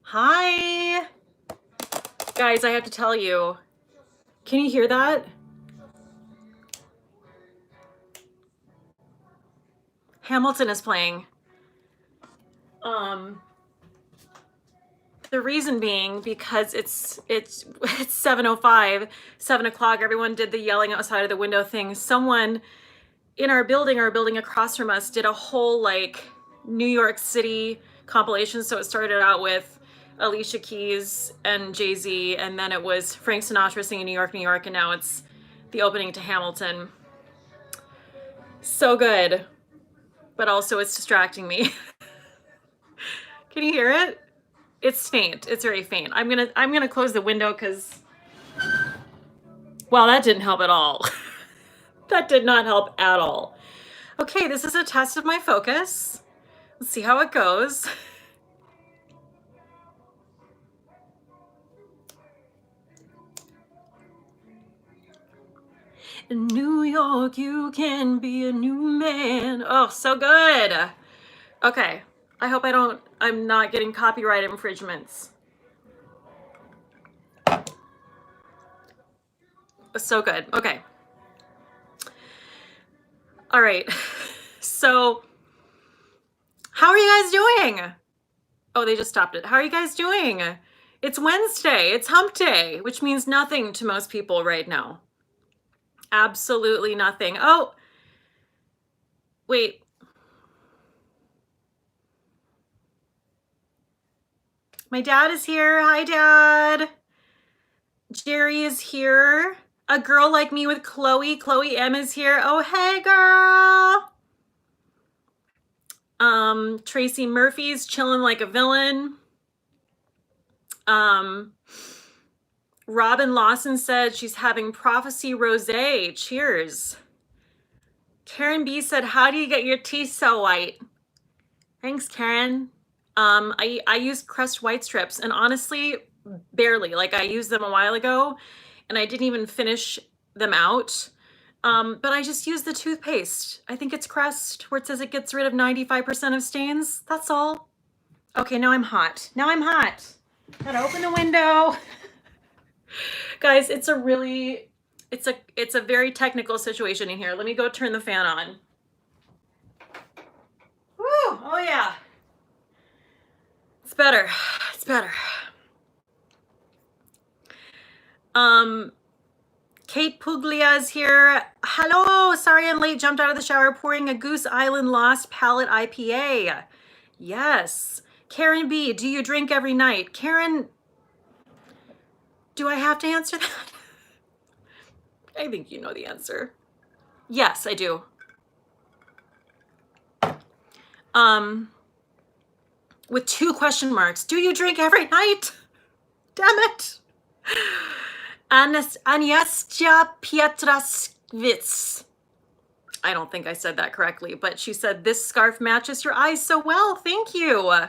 Hi. Guys, I have to tell you. Can you hear that? Hamilton is playing. The reason being because it's 7:05, 7 o'clock. Everyone did the yelling outside of the window thing. Someone in our building across from us, did a whole like New York City compilation. So it started out with Alicia Keys and Jay-Z, and then it was Frank Sinatra singing New York, New York, and now it's the opening to Hamilton. So good, but also it's distracting me. Can you hear it? It's faint. It's very faint. I'm gonna close the window because, well, that didn't help at all. That did not help at all. Okay, this is a test of my focus. Let's see how it goes. In New York, you can be a new man. Oh, so good. Okay, I hope I'm not getting copyright infringements. So good. Okay. All right. So, how are you guys doing? Oh, they just stopped it. How are you guys doing? It's Wednesday. It's hump day, which means nothing to most people right now. Absolutely nothing. Oh, wait. My dad is here. Hi, Dad. Jerry is here. A girl like me with Chloe. Chloe M is here. Oh, hey, girl. Tracy Murphy's chilling like a villain. Robin Lawson said she's having prophecy rosé. Cheers. Karen B said, how do you get your teeth so white? Thanks, Karen. I use Crest White Strips, and honestly, barely. Like, I used them a while ago, and I didn't even finish them out. But I just use the toothpaste. I think it's Crest, where it says it gets rid of 95% of stains. That's all. Okay, now I'm hot. Gotta open the window. Guys, it's a very technical situation in here. Let me go turn the fan on. Woo! Oh yeah. It's better. It's better. Kate Puglia is here. Hello. Sorry I'm late. Jumped out of the shower pouring a Goose Island Lost Palette IPA. Yes. Karen B, do you drink every night? Karen, do I have to answer that? I think you know the answer. Yes, I do. With 2 question marks. Do you drink every night? Damn it. Agnieszka Pietraszkiewicz. I don't think I said that correctly, but she said, this scarf matches your eyes so well. Thank you.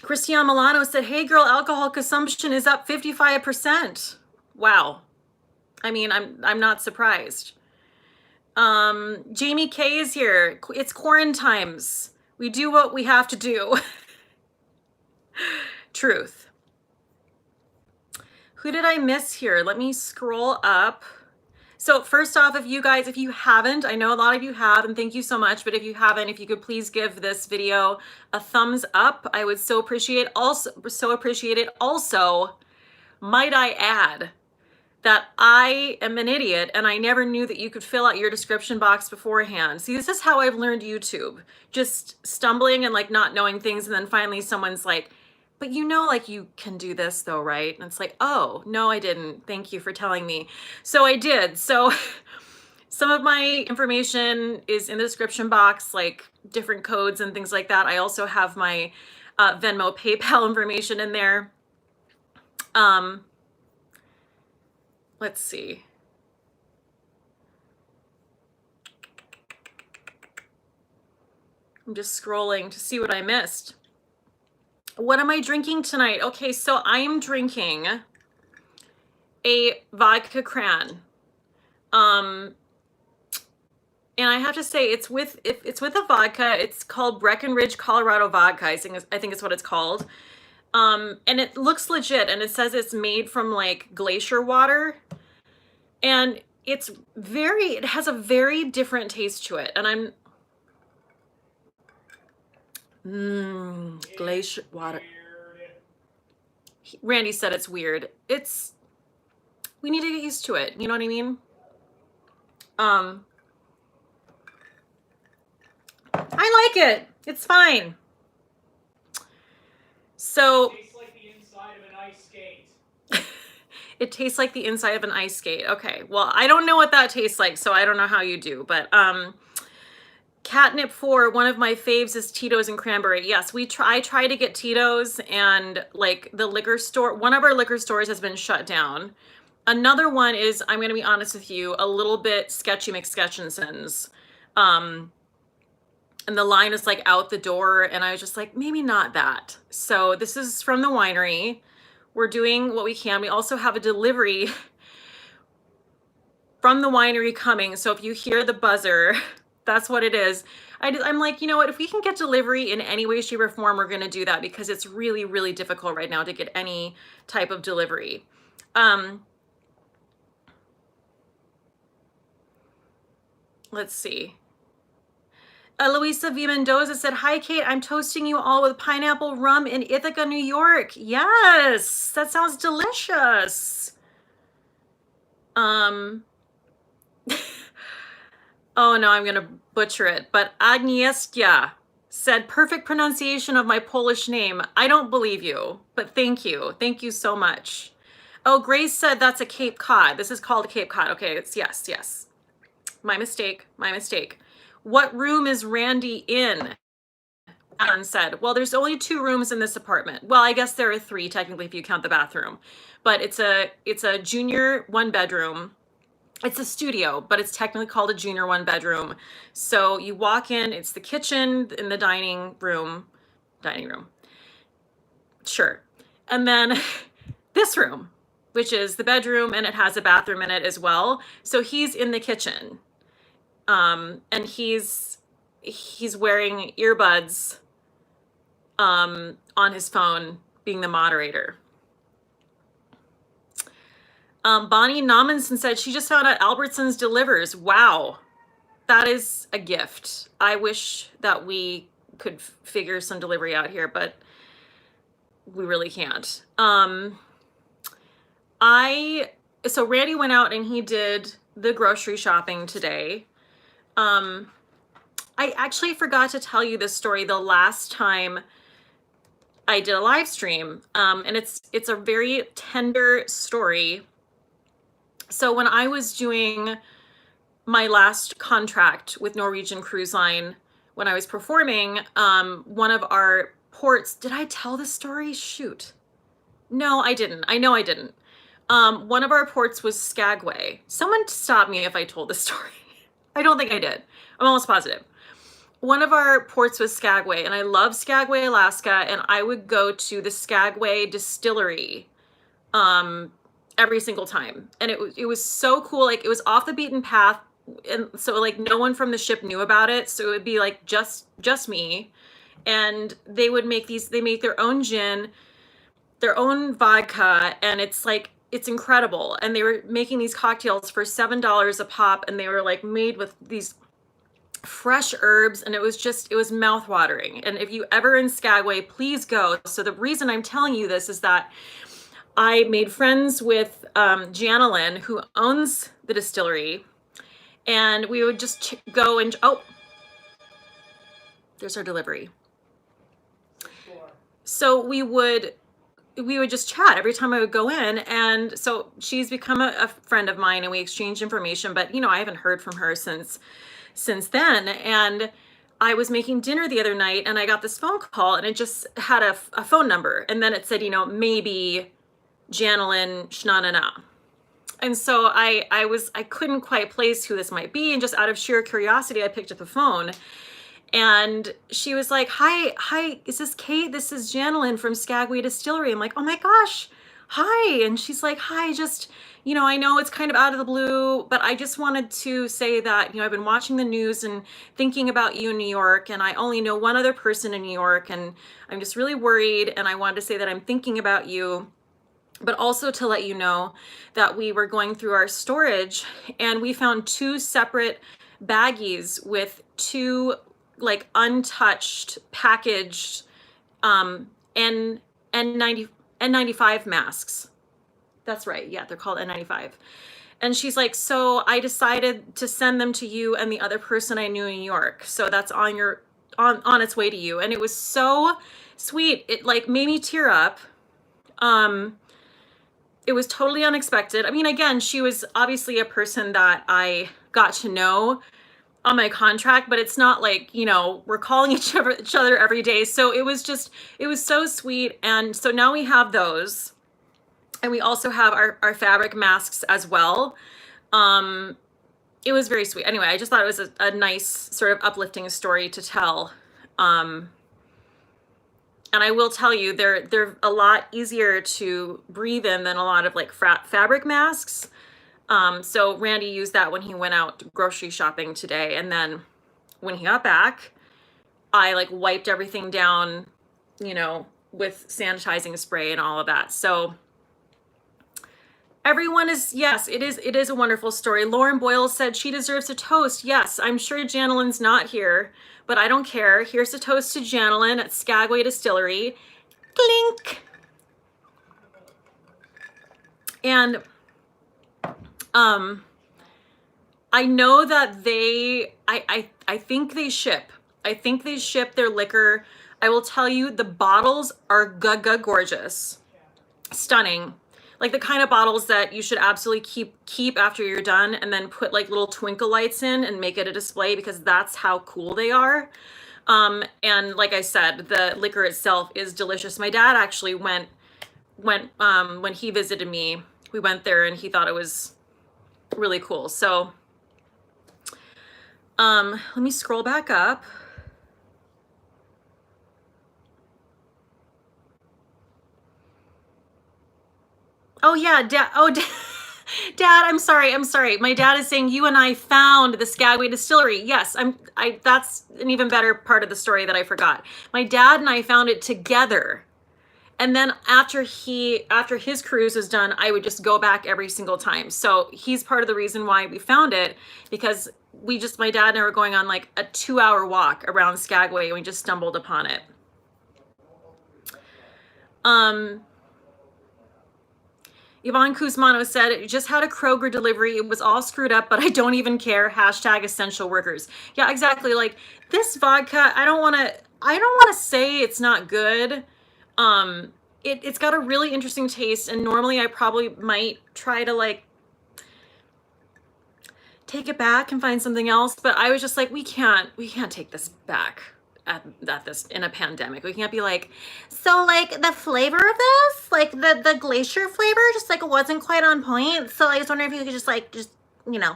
Christian Milano said, hey girl, alcohol consumption is up 55%. Wow. I mean, I'm not surprised. Jamie K is here. It's quarantimes. We do what we have to do. Truth. Who did I miss here? Let me scroll up. So first off, if you haven't, I know a lot of you have, and thank you so much, but if you haven't, if you could please give this video a thumbs up, I would so appreciate it. Also, might I add that I am an idiot and I never knew that you could fill out your description box beforehand. See, this is how I've learned YouTube. Just stumbling and like not knowing things, and then finally someone's like, but you know, like you can do this though, right? And it's like, oh, no, I didn't. Thank you for telling me. So I did. So some of my information is in the description box, like different codes and things like that. I also have my Venmo, PayPal information in there. Let's see. I'm just scrolling to see what I missed. What am I drinking tonight? Okay, so I am drinking a vodka cran. And I have to say, it's with a vodka. It's called Breckenridge Colorado vodka. I think it's what it's called. And it looks legit, and it says it's made from like glacier water, and it has a very different taste to it. And glacier water. Randy said it's weird. We need to get used to it. You know what I mean? I like it. It's fine. So It tastes like the inside of an ice skate. it tastes like the inside of an ice skate. Okay. Well, I don't know what that tastes like, so I don't know how you do. But catnip 4, one of my faves is Tito's and cranberry. Yes, I try to get Tito's, and like the liquor store, one of our liquor stores has been shut down. Another one is, I'm going to be honest with you, a little bit sketchy McSketchinson's. And the line is like out the door, and I was just like, maybe not that. So this is from the winery. We're doing what we can. We also have a delivery from the winery coming. So if you hear the buzzer, that's what it is. I'm like, you know what? If we can get delivery in any way, shape, or form, we're going to do that, because it's really, really difficult right now to get any type of delivery. Let's see. Luisa V. Mendoza said, hi, Kate. I'm toasting you all with pineapple rum in Ithaca, New York. Yes, that sounds delicious. Oh, no, I'm going to butcher it. But Agnieszka said, perfect pronunciation of my Polish name. I don't believe you, but thank you. Thank you so much. Oh, Grace said that's a Cape Cod. This is called a Cape Cod. Okay, it's yes. My mistake. What room is Randy in? Alan said, well, there's only 2 rooms in this apartment. Well, I guess there are 3 technically if you count the bathroom, but it's a junior 1-bedroom. It's a studio, but it's technically called a junior 1-bedroom. So you walk in, it's the kitchen and the dining room. Sure. And then this room, which is the bedroom, and it has a bathroom in it as well. So he's in the kitchen. And he's wearing earbuds on his phone, being the moderator. Bonnie Nominson said she just found out Albertsons delivers. Wow, that is a gift. I wish that we could figure some delivery out here, but we really can't. So Randy went out and he did the grocery shopping today. I actually forgot to tell you this story the last time I did a live stream. And it's a very tender story. So when I was doing my last contract with Norwegian Cruise Line, when I was performing, one of our ports, did I tell this story? Shoot. No, I didn't. I know I didn't. One of our ports was Skagway. Someone stop me if I told this story. I don't think I did. I'm almost positive. One of our ports was Skagway, and I love Skagway, Alaska, and I would go to the Skagway Distillery every single time. And it was so cool. Like, it was off the beaten path, and so like no one from the ship knew about it. So it would be like just me. And they would make their own gin, their own vodka, and it's incredible. And they were making these cocktails for $7 a pop, and they were like made with these fresh herbs, and it was mouth-watering. And if you ever in Skagway, please go. So the reason I'm telling you this is that I made friends with Janelyn, who owns the distillery, and we would just go and there's our delivery. So we would just chat every time I would go in. And so she's become a friend of mine, and we exchange information, but I haven't heard from her since then. And I was making dinner the other night, and I got this phone call, and it just had a phone number. And then it said, maybe Janelyn Shnanana. And so I couldn't quite place who this might be. And just out of sheer curiosity, I picked up the phone. And she was like, hi, is this Kate? This is Janelyn from Skagway Distillery. I'm like, oh my gosh, hi. And she's like, hi, just, I know it's kind of out of the blue, but I just wanted to say that, I've been watching the news and thinking about you in New York, and I only know one other person in New York, and I'm just really worried. And I wanted to say that I'm thinking about you, but also to let you know that we were going through our storage and we found two separate baggies with two like untouched packaged N N95 masks. That's right. Yeah, they're called N95. And she's like, so I decided to send them to you and the other person I knew in New York. So that's on its way to you. And it was so sweet. It like made me tear up. It was totally unexpected. I mean, again, she was obviously a person that I got to know on my contract, but it's not like, we're calling each other every day. So it was so sweet. And so now we have those. And we also have our fabric masks as well. It was very sweet. Anyway, I just thought it was a nice sort of uplifting story to tell. And I will tell you, they're a lot easier to breathe in than a lot of like fabric masks. So Randy used that when he went out grocery shopping today. And then when he got back, I like wiped everything down, with sanitizing spray and all of that. So everyone is, yes, it is a wonderful story. Lauren Boyle said she deserves a toast. Yes, I'm sure Janeline's not here, but I don't care. Here's a toast to Janeline at Skagway Distillery. Clink. And I know that I think they ship. I think they ship their liquor. I will tell you, the bottles are gorgeous. Stunning. Like the kind of bottles that you should absolutely keep after you're done, and then put like little twinkle lights in and make it a display, because that's how cool they are. And like I said, the liquor itself is delicious. My dad actually went when he visited me, we went there and he thought it was really cool. So let me scroll back up. Oh yeah, Dad. Oh, Dad, I'm sorry. My dad is saying you and I found the Skagway Distillery. Yes, that's an even better part of the story that I forgot. My dad and I found it together. And then after his cruise was done, I would just go back every single time. So he's part of the reason why we found it, because my dad and I were going on like a 2-hour walk around Skagway and we just stumbled upon it. Yvonne Kuzmano said, it just had a Kroger delivery. It was all screwed up, but I don't even care. #essential workers. Yeah, exactly. Like this vodka, I don't want to say it's not good. It's got a really interesting taste, and normally I probably might try to like take it back and find something else, but I was just like, we can't take this back at this in a pandemic. We can't be like, so like the flavor of this, like the glacier flavor, just like it wasn't quite on point. So I was wondering if you could just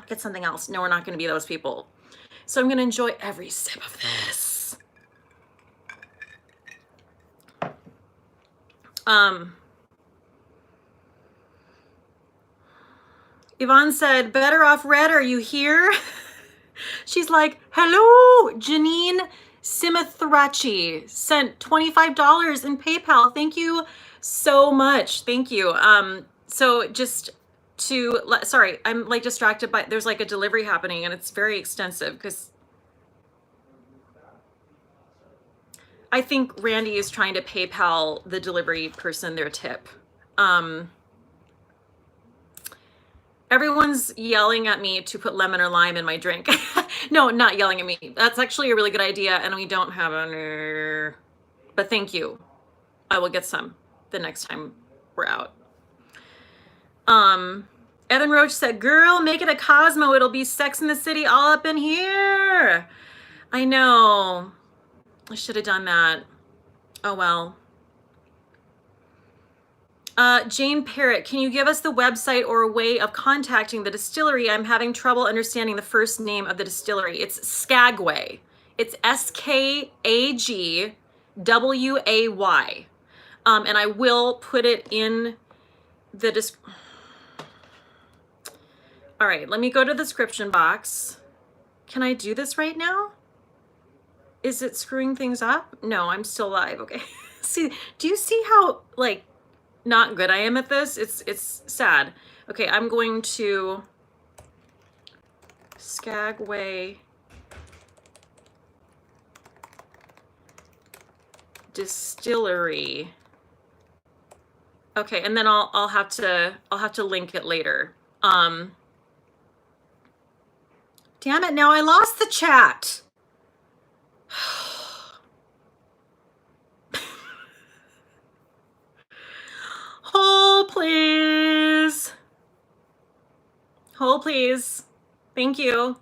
get something else. No, we're not going to be those people. So I'm going to enjoy every sip of this. Yvonne said, better off red. Are you here? She's like, hello, Janine Simathrachi sent $25 in PayPal. Thank you so much. Thank you. So just sorry, I'm like distracted by, there's like a delivery happening and it's very extensive because I think Randy is trying to PayPal the delivery person their tip. Everyone's yelling at me to put lemon or lime in my drink. No, not yelling at me. That's actually a really good idea, and we don't have any. But thank you. I will get some the next time we're out. Evan Roach said, girl, make it a Cosmo. It'll be Sex in the City all up in here. I know. I should have done that. Oh, well. Jane Parrott, can you give us the website or a way of contacting the distillery? I'm having trouble understanding the first name of the distillery. It's Skagway. It's Skagway. And I will put it in All right, let me go to the description box. Can I do this right now? Is it screwing things up? No, I'm still live. Okay. See, do you see how like not good I am at this? It's sad. Okay, I'm going to Skagway Distillery. Okay, and then I'll have to link it later. Damn it, now I lost the chat. Hold, please. Hold, please. Thank you.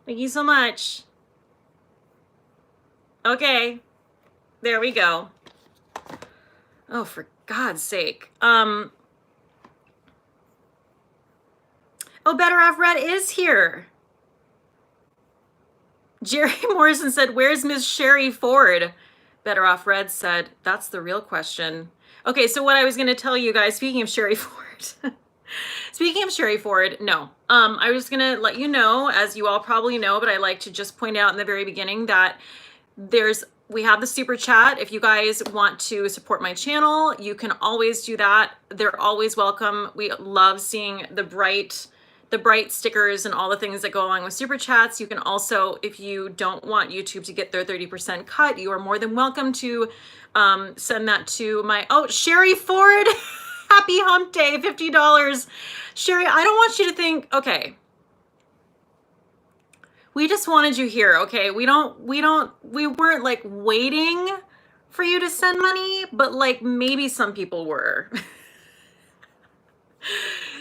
Thank you so much. Okay. There we go. Oh, for God's sake. Oh, Better Off Red is here. Jerry Morrison said, where's Miss Sherry Ford? Better Off Red said, that's the real question. Okay, so what I was going to tell you guys, speaking of Sherry Ford, no. I was going to let you know, as you all probably know, but I like to just point out in the very beginning that we have the super chat. If you guys want to support my channel, you can always do that. They're always welcome. We love seeing the bright stickers and all the things that go along with super chats. You can also, if you don't want YouTube to get their 30% cut, you are more than welcome to send that to Sherry Ford. Happy hump day, $50. Sherry, I don't want you to think, okay, we just wanted you here, okay? We weren't like waiting for you to send money, but like maybe some people were.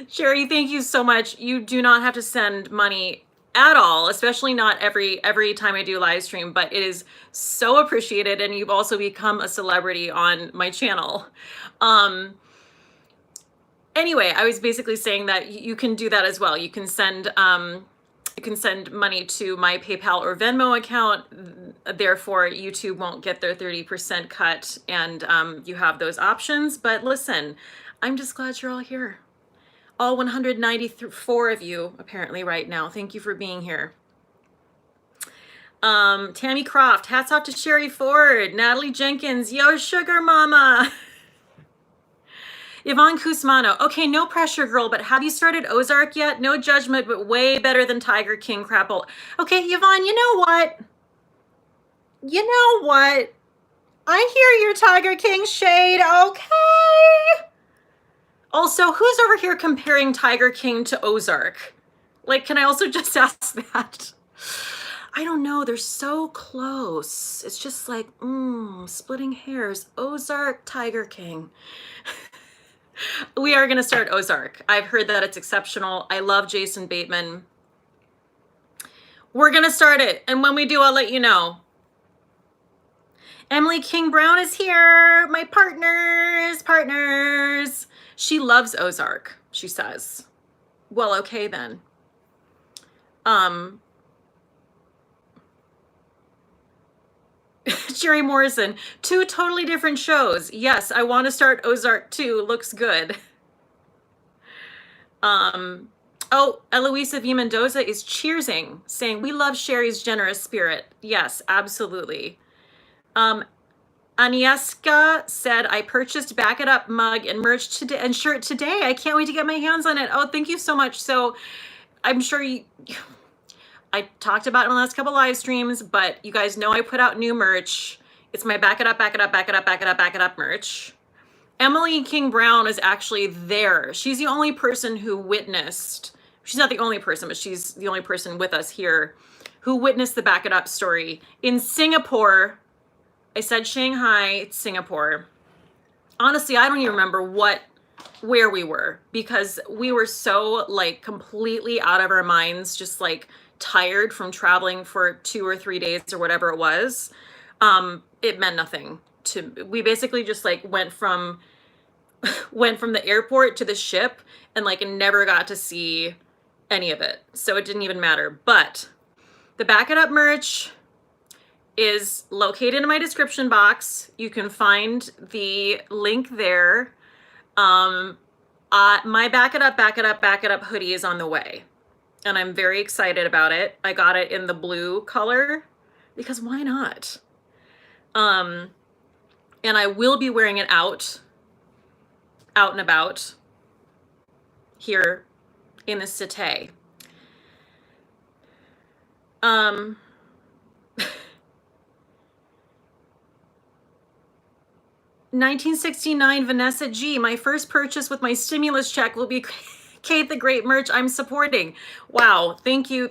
Sherry, thank you so much. You do not have to send money at all, especially not every time I do live stream, but it is so appreciated, and you've also become a celebrity on my channel. Anyway, I was basically saying that you can do that as well. You can send money to my PayPal or Venmo account. Therefore, YouTube won't get their 30% cut, and you have those options. But listen, I'm just glad you're all here. All 194 of you apparently right now. Thank you for being here. Tammy Croft, hats off to Sherry Ford. Natalie Jenkins, yo sugar mama. Yvonne Kusmano, okay, no pressure, girl, but have you started Ozark yet? No judgment, but way better than Tiger King Crapple. Okay, Yvonne, you know what? I hear your Tiger King shade, okay? Also, who's over here comparing Tiger King to Ozark? Like, can I also just ask that? I don't know, they're so close. It's just like, splitting hairs. Ozark, Tiger King. We are going to start Ozark. I've heard that it's exceptional. I love Jason Bateman. We're going to start it. And when we do, I'll let you know. Emily King Brown is here. My partners. She loves Ozark, she says. Well, okay then. Jerry Morrison, 2 totally different shows. Yes, I want to start Ozark too. Looks good. Oh, Eloisa V. Mendoza is cheersing, saying, we love Sherry's generous spirit. Yes, absolutely. Agnieszka said, I purchased Back It Up mug and merch today and shirt today. I can't wait to get my hands on it. Oh, thank you so much. So I'm sure I talked about it in the last couple live streams, but you guys know I put out new merch. It's my Back It Up, Back It Up, Back It Up, Back It Up, Back It Up merch. Emily King Brown is actually there. She's the only person who witnessed, she's not the only person, but she's the only person with us here who witnessed the Back It Up story in Singapore. I said Shanghai, it's Singapore. Honestly, I don't even remember where we were, because we were so like completely out of our minds, just like tired from traveling for 2 or 3 days or whatever it was. It meant nothing to, we basically just like went from the airport to the ship and like never got to see any of it. So it didn't even matter. But the Back It Up merch is located in my description box. You can find the link there. My back it up hoodie is on the way. And I'm very excited about it. I got it in the blue color because why not? And I will be wearing it out and about here in the cité. 1969 Vanessa G. My first purchase with my stimulus check will be Cate the Great merch I'm supporting. Wow. Thank you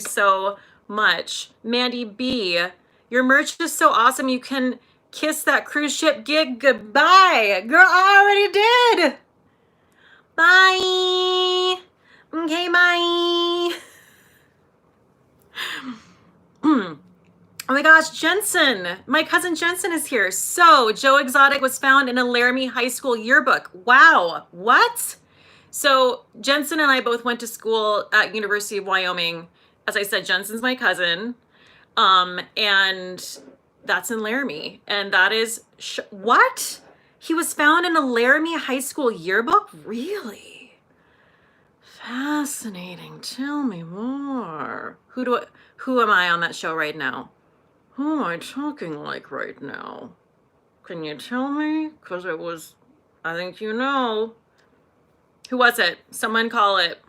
so much. Mandy B. Your merch is so awesome. You can kiss that cruise ship gig goodbye. Girl, I already did. Bye. Okay, bye. Oh my gosh, Jensen. My cousin Jensen is here. So, Joe Exotic was found in a Laramie High School yearbook. Wow. What? So, Jensen and I both went to school at University of Wyoming. As I said, Jensen's my cousin. And that's in Laramie. And that is what? He was found in a Laramie High School yearbook? Really? Fascinating. Tell me more. Who am I on that show right now? Who am I talking like right now? Can you tell me? Because it was, I think you know. Who was it? Someone call it.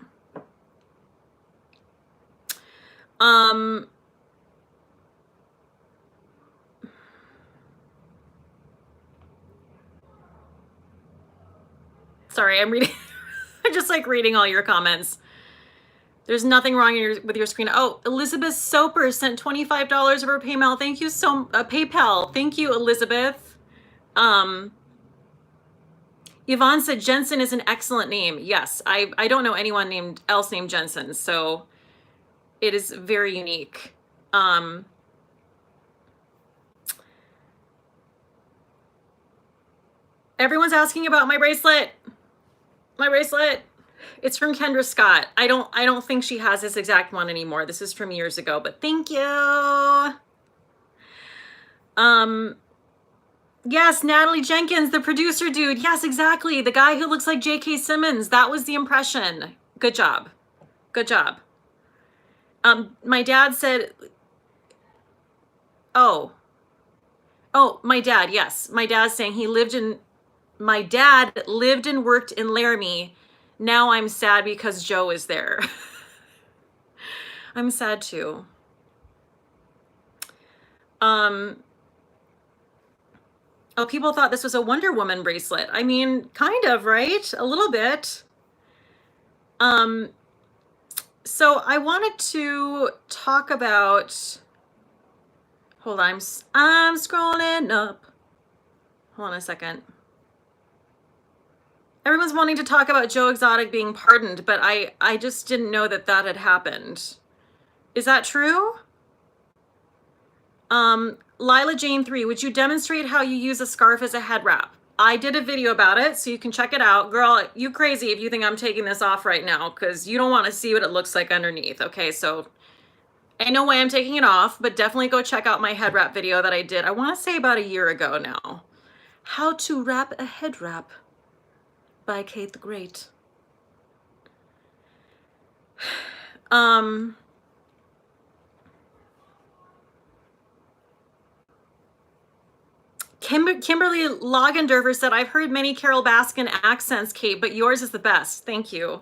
Sorry, I'm reading. I'm just like reading all your comments. There's nothing wrong with your screen. Oh, Elizabeth Soper sent $25 of her PayPal. Thank you PayPal. Thank you, Elizabeth. Yvonne said Jensen is an excellent name. Yes, I don't know anyone else named Jensen, so it is very unique. Everyone's asking about my bracelet. My bracelet. It's from Kendra Scott. I don't think she has this exact one anymore. This is from years ago, but thank you. Yes, Natalie Jenkins, the producer dude. Yes, exactly. The guy who looks like J.K. Simmons. That was the impression. Good job. Good job. My dad said, oh, my dad. Yes. My dad's saying my dad lived and worked in Laramie. Now I'm sad because Joe is there. I'm sad too. Oh, people thought this was a Wonder Woman bracelet. I mean, kind of, right? A little bit. So I wanted to talk about, hold on, I'm scrolling up. Hold on a second. Everyone's wanting to talk about Joe Exotic being pardoned, but I just didn't know that had happened. Is that true? Lila Jane 3, would you demonstrate how you use a scarf as a head wrap? I did a video about it, so you can check it out. Girl, you crazy if you think I'm taking this off right now, because you don't want to see what it looks like underneath. Okay, so ain't no way I'm taking it off, but definitely go check out my head wrap video that I did. I want to say about a year ago now. How to wrap a head wrap by Cate the Great. Kimberly Lagendorfer said, I've heard many Carol Baskin accents, Cate, but yours is the best. Thank you.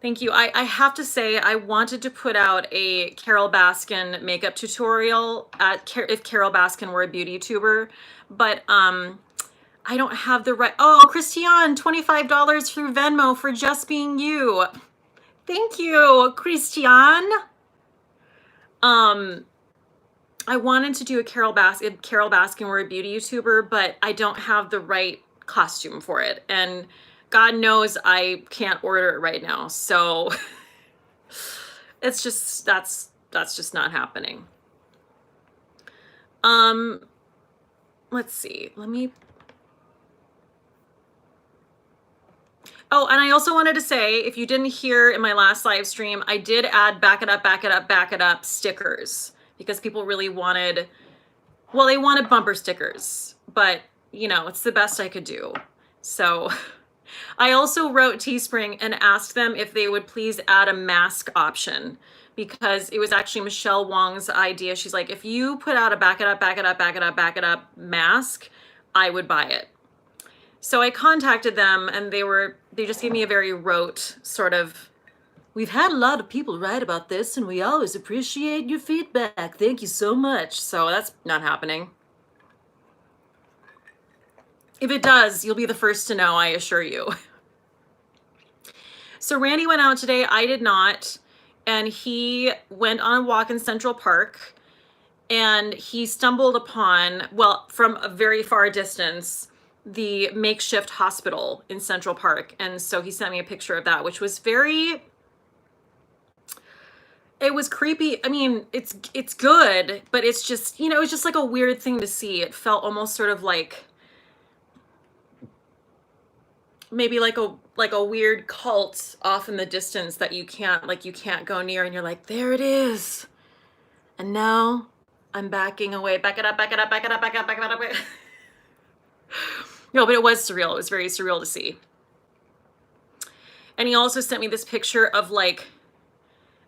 Thank you. I have to say, I wanted to put out a Carol Baskin makeup tutorial if Carol Baskin were a beauty tuber, but I don't have the right. Oh, Christian, $25 through Venmo for just being you. Thank you, Christian. I wanted to do a Carol Baskin were a beauty YouTuber, but I don't have the right costume for it. And God knows I can't order it right now. So it's just, that's just not happening. Let's see, oh, and I also wanted to say, if you didn't hear in my last live stream, I did add back it up stickers. Because people really wanted, they wanted bumper stickers, but you know, it's the best I could do. So I also wrote Teespring and asked them if they would please add a mask option because it was actually Michelle Wong's idea. She's like, if you put out a back it up, back it up, back it up, back it up mask, I would buy it. So I contacted them and they just gave me a very rote sort of, we've had a lot of people write about this and we always appreciate your feedback. Thank you so much. So that's not happening. If it does, you'll be the first to know, I assure you. So Randy went out today, I did not, and he went on a walk in Central Park and he stumbled upon, well, from a very far distance, the makeshift hospital in Central Park. And so he sent me a picture of that, which was it was creepy. I mean, it's good, but it's just, it's just like a weird thing to see. It felt almost sort of like maybe like a weird cult off in the distance that you can't go near, and you're like, there it is. And now I'm backing away. Back it up, back it up, back it up, back it up, back it up. No, but it was surreal. It was very surreal to see. And he also sent me this picture of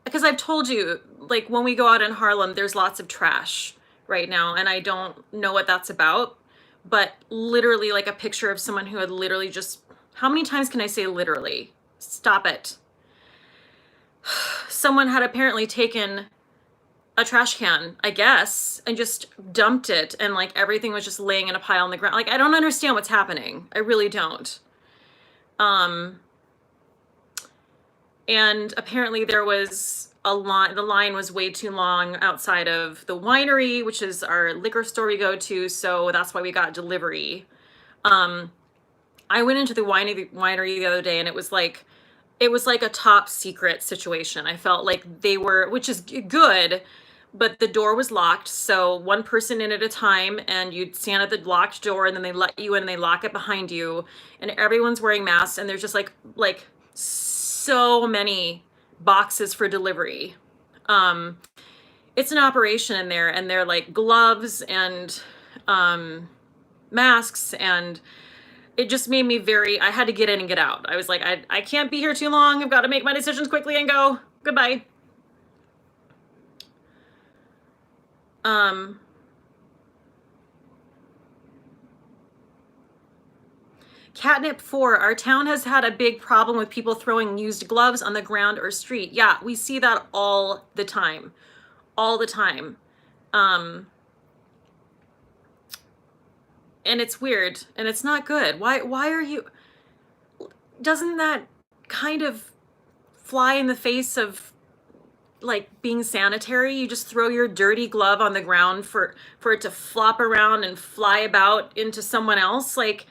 because I've told you, when we go out in Harlem, there's lots of trash right now, and I don't know what that's about, but literally a picture of someone who had literally just, how many times can I say literally? Stop it. Someone had apparently taken a trash can, I guess, and just dumped it, and everything was just laying in a pile on the ground. I don't understand what's happening. I really don't. And apparently there was the line was way too long outside of the winery, which is our liquor store we go to, so that's why we got delivery. I went into the winery the other day, and it was like a top secret situation. I felt like they were, which is good, but the door was locked, so one person in at a time, and you'd stand at the locked door, and then they let you in and they lock it behind you, and everyone's wearing masks, and there's just like so many boxes for delivery. It's an operation in there, and they're gloves and masks, and it just made me I had to get in and get out. I was like, I can't be here too long. I've got to make my decisions quickly and go. Goodbye. Catnip 4, our town has had a big problem with people throwing used gloves on the ground or street. Yeah, we see that all the time. All the time. And it's weird, and it's not good. Why are you... Doesn't that kind of fly in the face of being sanitary? You just throw your dirty glove on the ground for it to flop around and fly about into someone else. What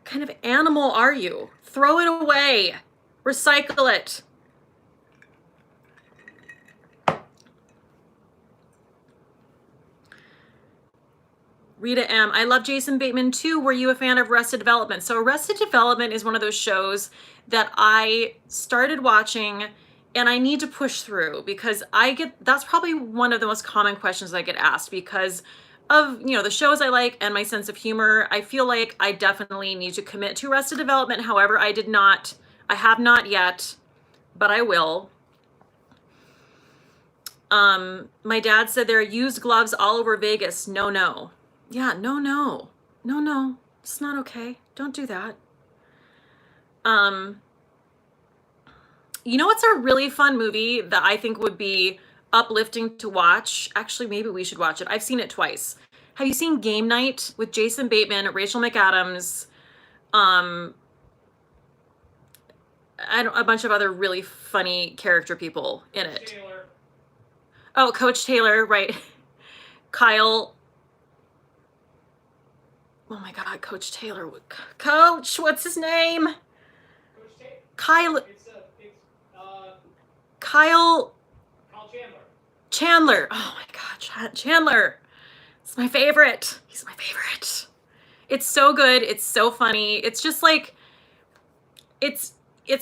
kind of animal are you? Throw it away. Recycle it. Rita M. I love Jason Bateman too. Were you a fan of Arrested Development? So Arrested Development is one of those shows that I started watching and I need to push through because that's probably one of the most common questions I get asked because of, the shows I like and my sense of humor. I feel like I definitely need to commit to Arrested Development. However, I have not yet, but I will. My dad said there are used gloves all over Vegas. No. Yeah, no. It's not okay. Don't do that. You know what's a really fun movie that I think would be uplifting to watch? Actually, maybe we should watch it. I've seen it twice. Have you seen Game Night with Jason Bateman, Rachel McAdams, a bunch of other really funny character people in it? Taylor. Oh, Coach Taylor, right. Kyle. Oh my God, Coach Taylor. Coach, what's his name? Kyle. Kyle Chandler. Oh my God, Chandler. It's my favorite. He's my favorite. It's so good. It's so funny. It's just it's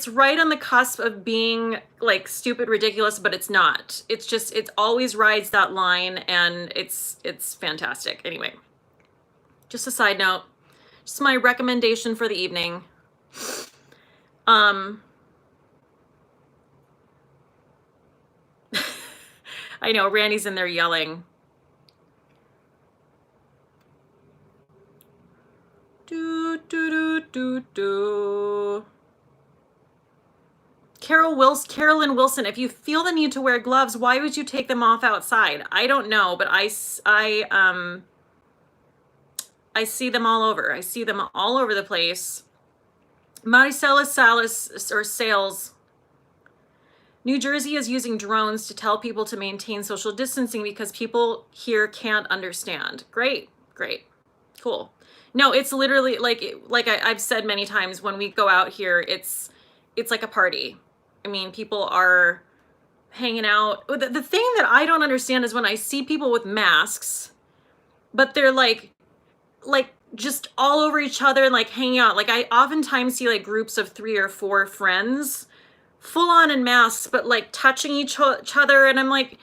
right on the cusp of being stupid, ridiculous, but it's not. It always rides that line, and it's fantastic. Anyway, just a side note. Just my recommendation for the evening. I know Randy's in there yelling. Do, do, do, do, do. Carolyn Wilson, if you feel the need to wear gloves, why would you take them off outside? I don't know, but I see them all over. I see them all over the place. Maricela Salas or Sales. New Jersey is using drones to tell people to maintain social distancing because people here can't understand. Great, great, cool. No, it's literally like I've said many times, when we go out here, it's like a party. I mean, people are hanging out. The thing that I don't understand is when I see people with masks, but they're like just all over each other and like hanging out. Like I oftentimes see like groups of 3 or 4 friends full on in masks, but like touching each other. And I'm like,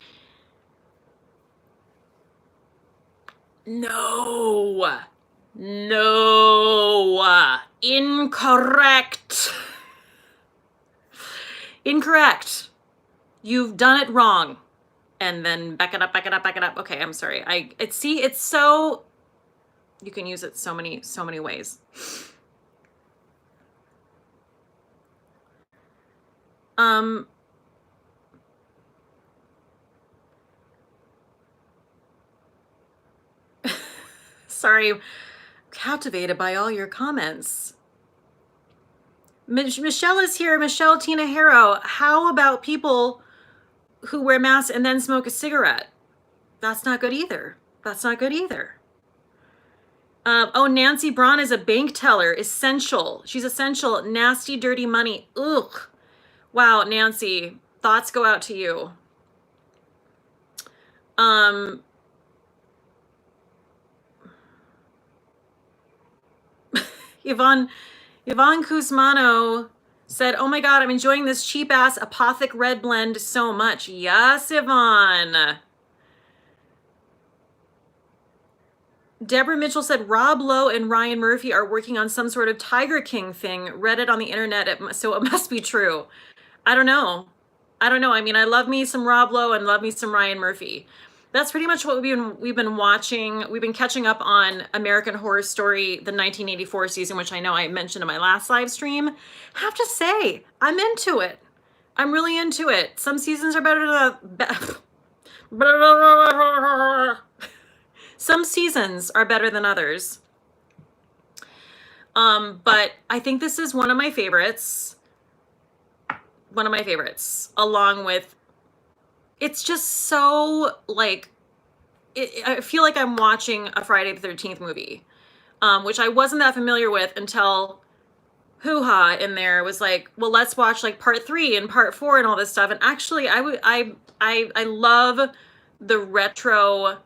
no, incorrect. Incorrect. You've done it wrong. And then back it up. Okay, I'm sorry. It's so, you can use it so many ways. Sorry, captivated by all your comments. Michelle is here. Michelle Tina Harrow. How about people who wear masks and then smoke a cigarette? That's not good either. Nancy Braun is a bank teller. Essential. She's essential. Nasty, dirty money. Ugh. Wow, Nancy. Thoughts go out to you. Yvonne Kuzmano said, oh my God, I'm enjoying this cheap ass Apothic Red Blend so much. Yes, Yvonne. Deborah Mitchell said, Rob Lowe and Ryan Murphy are working on some sort of Tiger King thing. Read it on the internet, so it must be true. I don't know. I mean, I love me some Rob Lowe and love me some Ryan Murphy. That's pretty much what we've been watching. We've been catching up on American Horror Story, the 1984 season, which I know I mentioned in my last live stream. I have to say, I'm into it. I'm really into it. Some seasons are better than some seasons are better than others. But I think this is one of my favorites. Along with, it's just so like, I feel like I'm watching a Friday the 13th movie, which I wasn't that familiar with until Hoo-Ha in there was like, well, let's watch like part 3 and part 4 and all this stuff. And actually I love the retro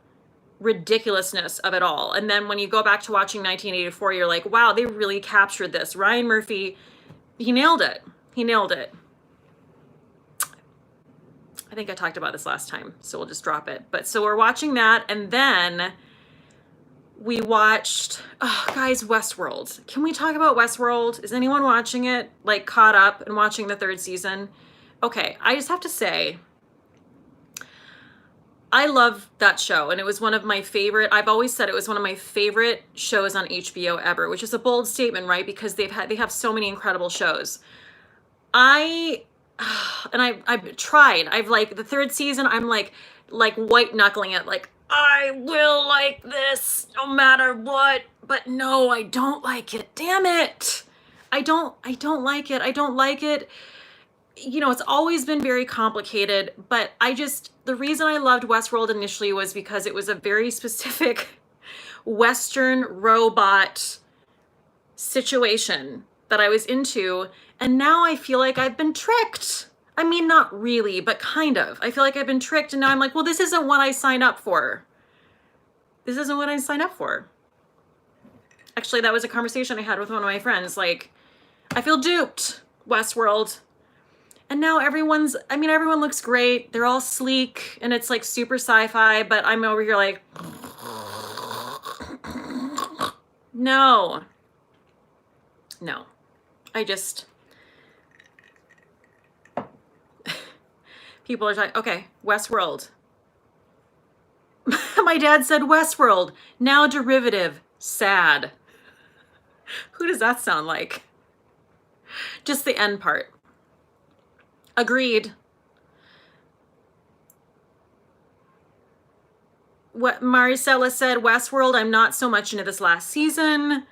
ridiculousness of it all. And then when you go back to watching 1984, you're like, wow, they really captured this. Ryan Murphy, he nailed it. I think I talked about this last time, so we'll just drop it. But so we're watching that, and then we watched, guys, Westworld. Can we talk about Westworld? Is anyone watching it, like caught up and watching the 3rd season? Okay, I just have to say, I love that show, and it was one of my favorite, I've always said it was one of my favorite shows on HBO ever, which is a bold statement, right? Because they have so many incredible shows. I've tried. I've like the 3rd season, I'm like white knuckling it, like I will like this no matter what, but no, I don't like it. Damn it. I don't like it. You know, it's always been very complicated, but the reason I loved Westworld initially was because it was a very specific Western robot situation that I was into. And now I feel like I've been tricked. I mean, not really, but kind of. I feel like I've been tricked, and now I'm like, well, this isn't what I signed up for. Actually, that was a conversation I had with one of my friends. Like, I feel duped, Westworld. And now everyone looks great. They're all sleek, and it's like super sci-fi, but I'm over here like, no. No, I just, people are like, okay, Westworld. My dad said Westworld, now derivative, sad. Who does that sound like? Just the end part. Agreed. What Maricela said, Westworld, I'm not so much into this last season.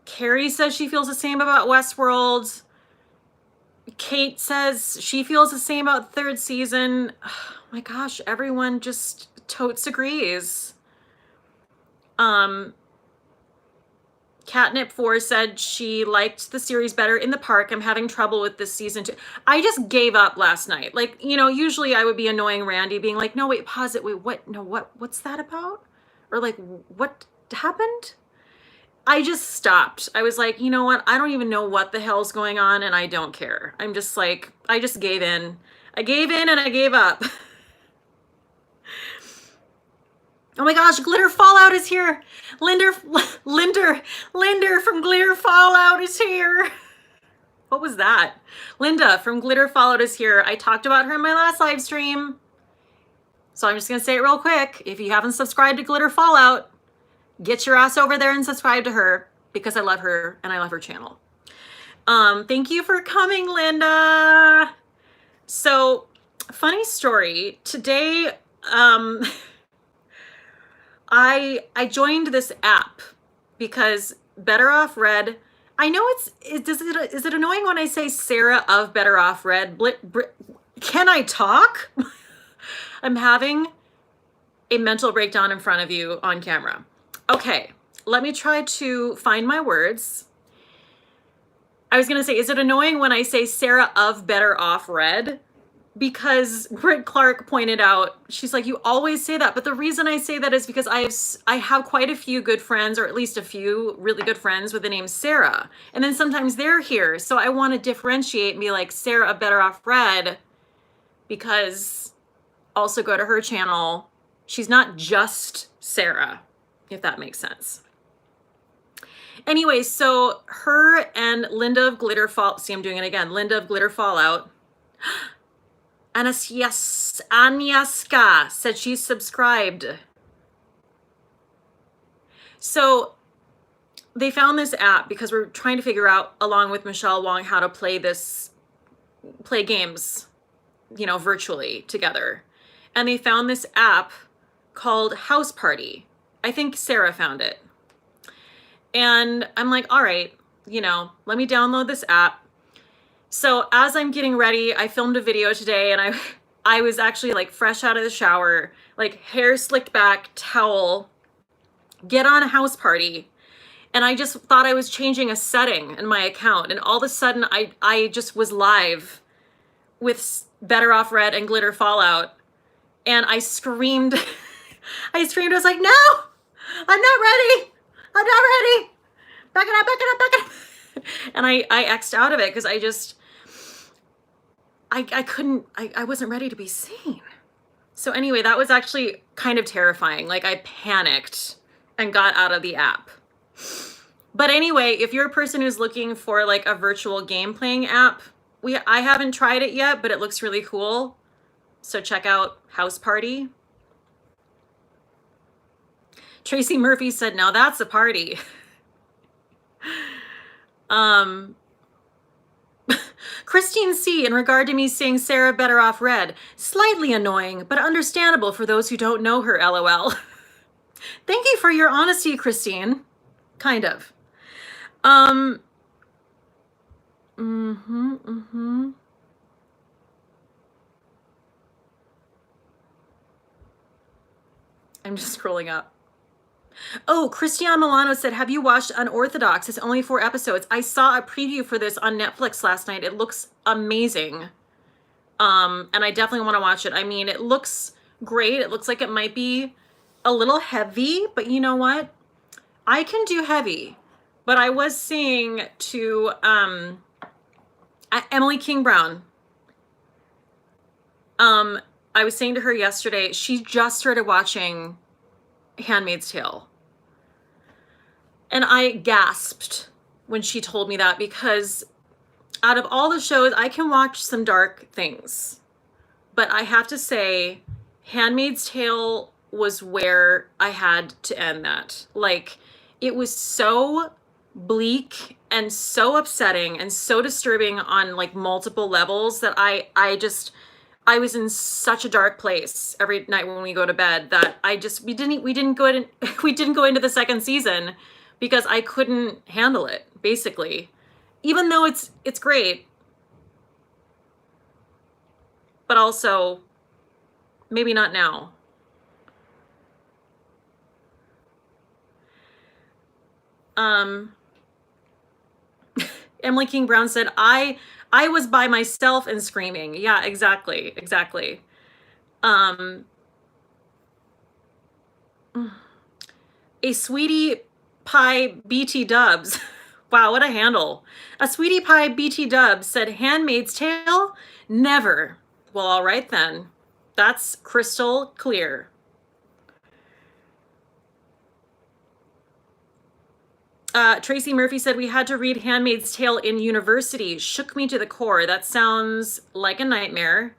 Carrie says she feels the same about Westworld. Cate says she feels the same about third season. Oh my gosh, everyone just totes agrees. Catnip4 said she liked the series better in the park. I'm having trouble with this season too. I just gave up last night. Like, you know, usually I would be annoying Randy being like, no, wait, pause it. Wait, what? No, what's that about? Or like, what happened? I just stopped. I was like, you know what? I don't even know what the hell's going on and I don't care. I'm just like, I just gave in. I gave in and I gave up. Oh my gosh, Glitter Fallout is here. Linder from Glitter Fallout is here. What was that? Linda from Glitter Fallout is here. I talked about her in my last live stream. So I'm just going to say it real quick. If you haven't subscribed to Glitter Fallout, get your ass over there and subscribe to her because I love her and I love her channel. Thank you for coming, Linda. So, funny story. Today, I joined this app because Better Off Red. I know is it annoying when I say Sarah of Better Off Red? Can I talk? I'm having a mental breakdown in front of you on camera. Okay, let me try to find my words. I was gonna say, is it annoying when I say Sarah of Better Off Red? Because Britt Clark pointed out, she's like, you always say that. But the reason I say that is because I have quite a few good friends, or at least a few really good friends with the name Sarah. And then sometimes they're here. So I want to differentiate and be like, Sarah of Better Off Red, because also go to her channel. She's not just Sarah, if that makes sense. Anyway, so her and Linda of Glitter Fallout, see, I'm doing it again. Linda of Glitter Fallout. Anyaska said she's subscribed. So they found this app because we're trying to figure out, along with Michelle Wong, how to play games, you know, virtually together. And they found this app called House Party. I think Sarah found it. And I'm like, all right, you know, let me download this app. So as I'm getting ready, I filmed a video today and I was actually like fresh out of the shower, like hair slicked back, towel, get on a House Party. And I just thought I was changing a setting in my account. And all of a sudden I just was live with Better Off Red and Glitter Fallout. And I screamed, I was like, no, I'm not ready. I'm not ready. Back it up, back it up, back it up. And I X'd out of it because I wasn't ready to be seen. So anyway, that was actually kind of terrifying. Like I panicked and got out of the app. But anyway, if you're a person who's looking for like a virtual game playing app, I haven't tried it yet, but it looks really cool. So check out House Party. Tracy Murphy said, now that's a party. Christine C, in regard to me saying Sarah Better Off Red, slightly annoying, but understandable for those who don't know her, LOL. Thank you for your honesty, Christine. Kind of. I'm just scrolling up. Oh, Christian Milano said, have you watched Unorthodox? It's only 4 episodes. I saw a preview for this on Netflix last night. It looks amazing. And I definitely want to watch it. I mean, it looks great. It looks like it might be a little heavy, but you know what? I can do heavy. But I was saying to Emily King Brown, I was saying to her yesterday, she just started watching Handmaid's Tale. And I gasped when she told me that, because out of all the shows, I can watch some dark things, but I have to say, Handmaid's Tale was where I had to end that. Like, it was so bleak and so upsetting and so disturbing on like multiple levels that I was in such a dark place every night when we go to bed that we didn't go in, we didn't go into the second season because I couldn't handle it, basically. Even though it's great, but also maybe not now. Emily King Brown said, I was by myself and screaming. Yeah, exactly. A sweetie pie BT Dubs. Wow, what a handle. A sweetie pie BT Dubs said, Handmaid's Tale? Never. Well, all right then. That's crystal clear. Tracy Murphy said, we had to read Handmaid's Tale in university. Shook me to the core. That sounds like a nightmare.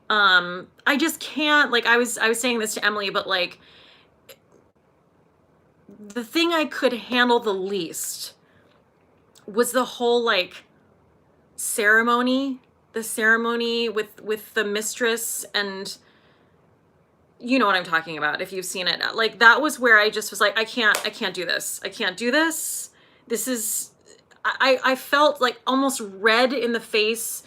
I just can't, like, I was saying this to Emily, but like, the thing I could handle the least was the whole like ceremony, the ceremony with the mistress, and you know what I'm talking about if you've seen it. Like, that was where I just was like, I can't do this. I can't do this. This is, I felt like almost red in the face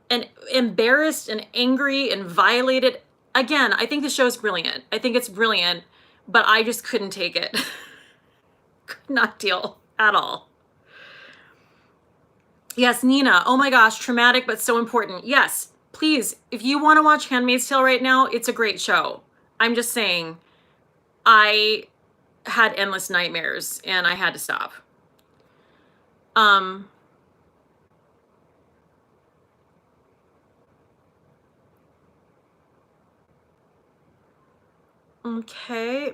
and embarrassed and angry and violated. Again, I think the show's brilliant. I think it's brilliant, but I just couldn't take it. Could not deal at all. Yes, Nina. Oh my gosh, traumatic but so important. Yes, please, if you want to watch Handmaid's Tale right now, it's a great show. I'm just saying, I had endless nightmares and I had to stop. Okay.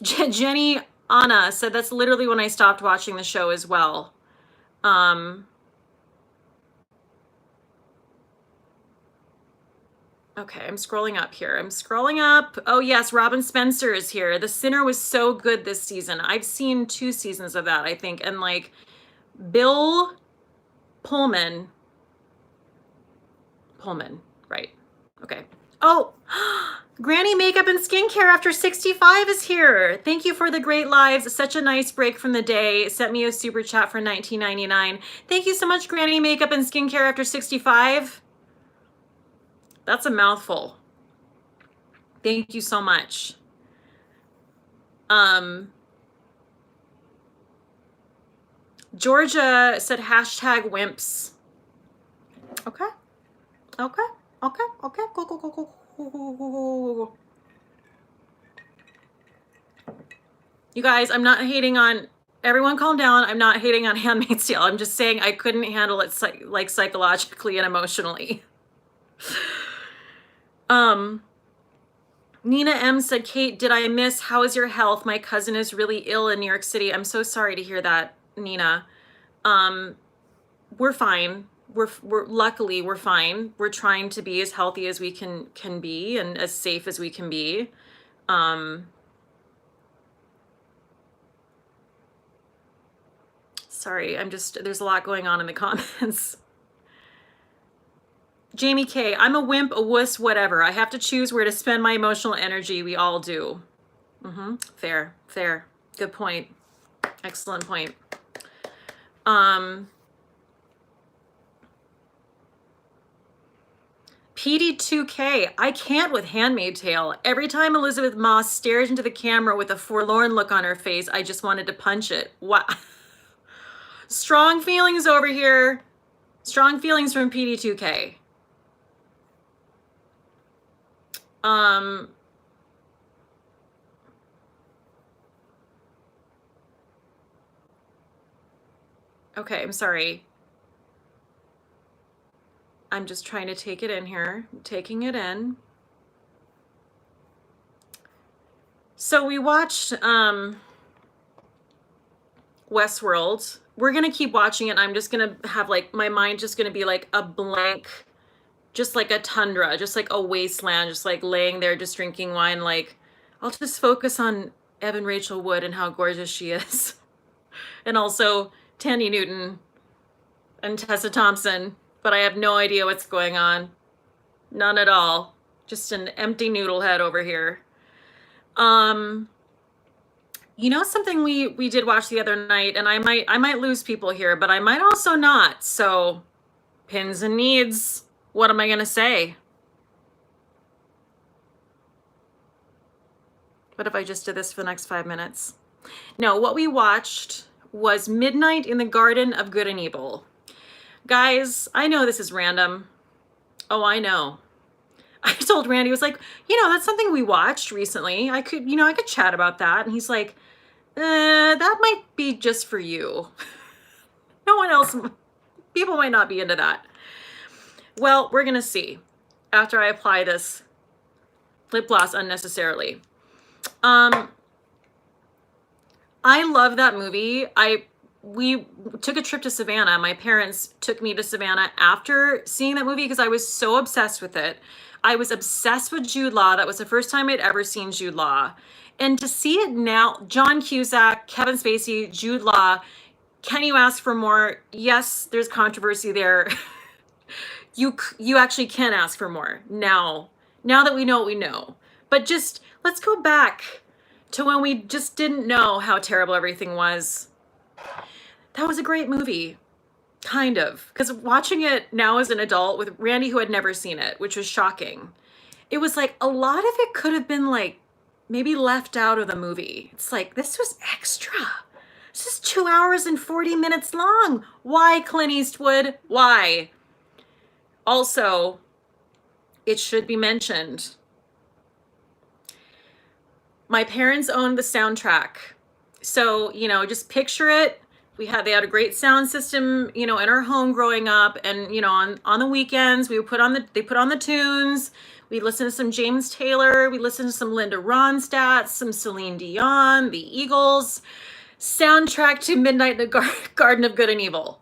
Jenny Anna said that's literally when I stopped watching the show as well. Okay, I'm scrolling up here. Oh yes, Robin Spencer is here. The Sinner was so good this season. I've seen 2 seasons of that, I think. And like, Bill Pullman, right. Okay. Oh, Granny Makeup and Skincare After 65 is here. Thank you for the great lives. Such a nice break from the day. Sent me a super chat for $19.99. Thank you so much, Granny Makeup and Skincare After 65. That's a mouthful. Thank you so much. Georgia said #wimps. Okay. Go. You guys, I'm not hating on, everyone calm down. I'm not hating on Handmaid's Tale. I'm just saying I couldn't handle it like psychologically and emotionally. Nina M said, Kate, did I miss? How is your health? My cousin is really ill in New York City. I'm so sorry to hear that, Nina. We're fine. We're luckily we're fine. We're trying to be as healthy as we can be and as safe as we can be. Sorry, there's a lot going on in the comments. Jamie K, I'm a wimp, a wuss, whatever. I have to choose where to spend my emotional energy. We all do. Fair. Good point. Excellent point. PD2K, I can't with Handmaid's Tale. Every time Elizabeth Moss stares into the camera with a forlorn look on her face, I just wanted to punch it. Wow. Strong feelings over here. Strong feelings from PD2K. Okay, I'm sorry. I'm just trying to take it in here. I'm taking it in. So we watched Westworld. We're gonna keep watching it. I'm just gonna have like my mind just gonna be like a blank, just like a tundra, just like a wasteland, just like laying there, just drinking wine. Like I'll just focus on Evan Rachel Wood and how gorgeous she is, and also Tandy Newton and Tessa Thompson. But I have no idea what's going on. None at all. Just an empty noodle head over here. You know something we did watch the other night, and I might lose people here, but I might also not. So, pins and needs. What am I gonna say? What if I just did this for the next 5 minutes? No, what we watched was Midnight in the Garden of Good and Evil. Guys, I know this is random. Oh, I know. I told Randy, I was like, that's something we watched recently. I could chat about that. And he's like, that might be just for you. No one else, people might not be into that. Well, we're gonna see after I apply this lip gloss unnecessarily. I love that movie. We took a trip to Savannah. My parents took me to Savannah after seeing that movie because I was so obsessed with it. I was obsessed with Jude Law. That was the first time I'd ever seen Jude Law. And to see it now, John Cusack, Kevin Spacey, Jude Law, can you ask for more? Yes, there's controversy there. You actually can ask for more now that we know what we know. But just let's go back to when we just didn't know how terrible everything was. That was a great movie. Kind of. Because watching it now as an adult with Randy, who had never seen it, which was shocking, it was like a lot of it could have been like maybe left out of the movie. It's like, this was extra. This is 2 hours and 40 minutes long. Why, Clint Eastwood? Why? Also, it should be mentioned, my parents owned the soundtrack. So, just picture it. They had a great sound system, in our home growing up. And, on the weekends, they put on the tunes. We listened to some James Taylor. We listened to some Linda Ronstadt, some Celine Dion, the Eagles. Soundtrack to Midnight in the Garden of Good and Evil.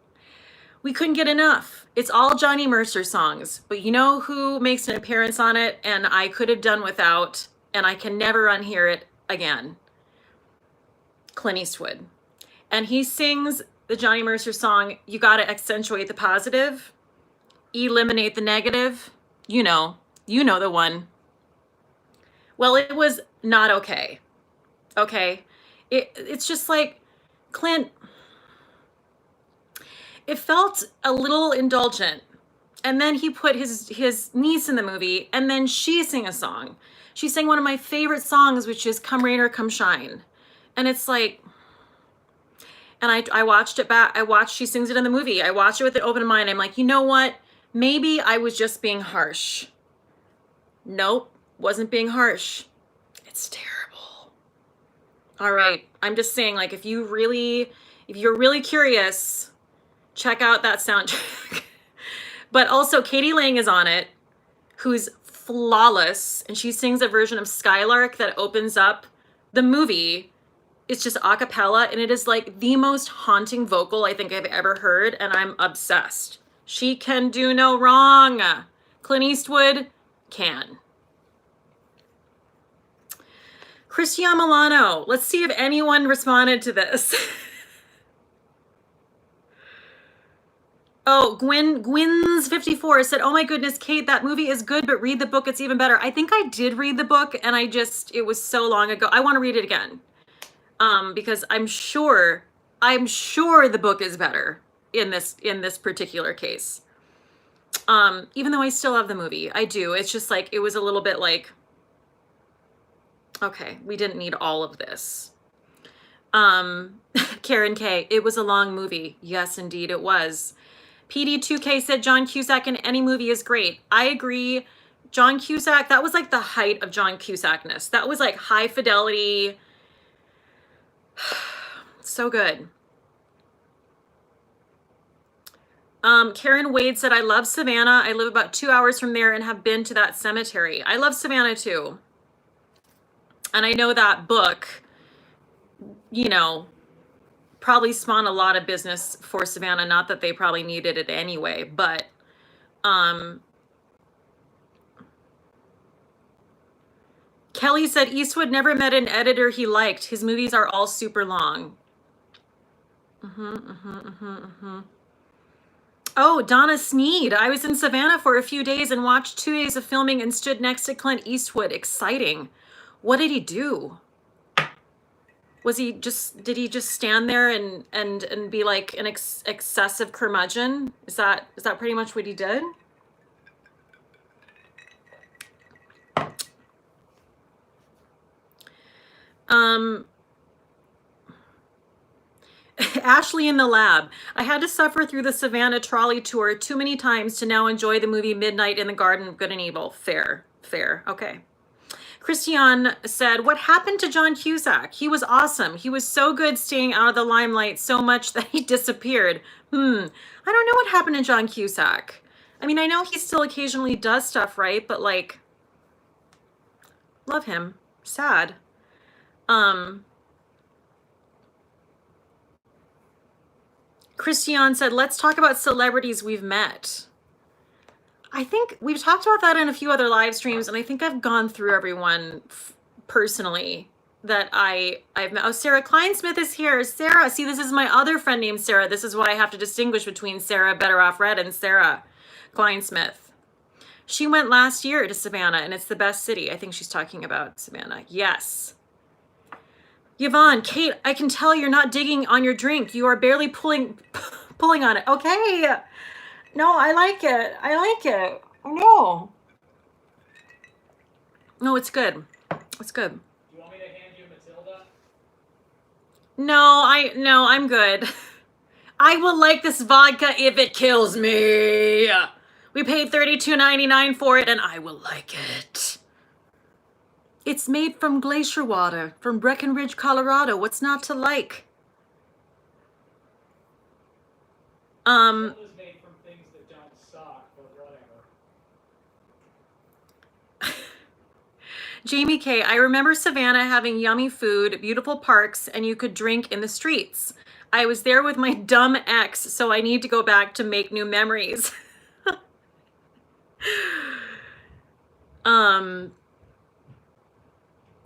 We couldn't get enough. It's all Johnny Mercer songs. But you know who makes an appearance on it and I could have done without, and I can never unhear it again? Clint Eastwood. And he sings the Johnny Mercer song, "You Gotta Accentuate the Positive, Eliminate the Negative." You know the one. Well, it was not okay. Okay? It's just like, Clint, it felt a little indulgent. And then he put his niece in the movie, and then she sang a song. She sang one of my favorite songs, which is "Come Rain or Come Shine." And it's like, and I watched it back. She sings it in the movie. I watched it with an open mind. I'm like, you know what? Maybe I was just being harsh. Nope, wasn't being harsh. It's terrible. All right, I'm just saying, like, if you're really curious, check out that soundtrack. But also, Katie Lang is on it, who's flawless, and she sings a version of Skylark that opens up the movie. It's just a cappella, and it is like the most haunting vocal I think I've ever heard, and I'm obsessed. She can do no wrong. Clint Eastwood can. Christian Milano. Let's see if anyone responded to this. Oh, Gwyn's 54 said, "Oh my goodness, Kate, that movie is good, but read the book. It's even better." I think I did read the book, and it was so long ago. I want to read it again. Because I'm sure the book is better in this particular case. Even though I still love the movie, I do. It's just like, it was a little bit like, okay, we didn't need all of this. Karen K, it was a long movie. Yes, indeed it was. PD2K said John Cusack in any movie is great. I agree. John Cusack, that was like the height of John Cusackness. That was like high fidelity. So good. Karen Wade said, "I love Savannah. I live about 2 hours from there and have been to that cemetery." I love Savannah too. And I know that book, probably spawn a lot of business for Savannah. Not that they probably needed it anyway, but Kelly said Eastwood never met an editor he liked. His movies are all super long. Oh, Donna Sneed. I was in Savannah for a few days and watched 2 days of filming and stood next to Clint Eastwood. Exciting. What did he do? Did he just stand there and be like an excessive curmudgeon? Is that pretty much what he did? Ashley in the lab. I had to suffer through the Savannah trolley tour too many times to now enjoy the movie Midnight in the Garden of Good and Evil. Fair. Okay. Christian said, what happened to John Cusack? He was awesome. He was so good staying out of the limelight so much that he disappeared. I don't know what happened to John Cusack. I mean, I know he still occasionally does stuff, right? But like, love him. Sad. Christian said, let's talk about celebrities we've met. I think we've talked about that in a few other live streams, and I think I've gone through everyone personally that I've met. Oh, Sarah Kleinsmith is here. Sarah, see, this is my other friend named Sarah. This is why I have to distinguish between Sarah Better Off Red and Sarah Kleinsmith. She went last year to Savannah, and it's the best city. I think she's talking about Savannah. Yes. Yvonne, Kate, I can tell you're not digging on your drink. You are barely pulling on it. Okay. No, I like it. Oh, no, it's good. It's good. Do you want me to hand you Matilda? No, I'm good. I will like this vodka if it kills me. We paid $32.99 for it, and I will like it. It's made from glacier water from Breckenridge, Colorado. What's not to like? Matilda's made from things that don't suck, but whatever. Jamie K, I remember Savannah having yummy food, beautiful parks, and you could drink in the streets. I was there with my dumb ex, so I need to go back to make new memories.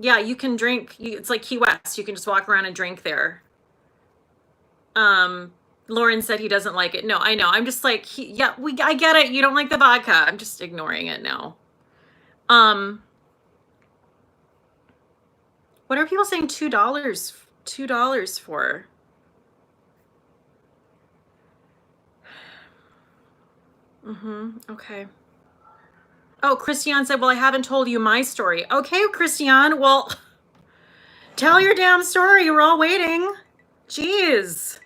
Yeah, you can drink. It's like Key West. You can just walk around and drink there. Lauren said he doesn't like it. No, I know. I'm just like, I get it. You don't like the vodka. I'm just ignoring it now. What are people saying $2 for? Okay. Oh, Christian said, well, I haven't told you my story. Okay, Christian, well, tell your damn story. We're all waiting. Jeez.